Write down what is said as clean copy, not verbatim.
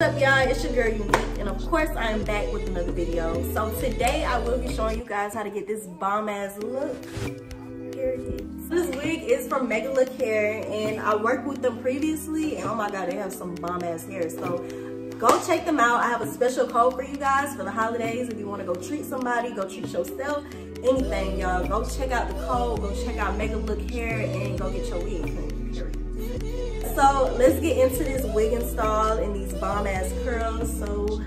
What's up, y'all? It's your girl Unique, and of course I am back with another video. So today I will be showing you guys how to get this bomb ass look. Here it is. This wig is from Megalook Hair, and I worked with them previously, and oh my god, they have some bomb ass hair. So go check them out. I have a special code for you guys for the holidays. If you want to go treat somebody, go treat yourself, anything, y'all, go check out the code. Go check out Megalook Hair and go get your wig clean. Period. So let's get into this wig install and these bomb ass curls. So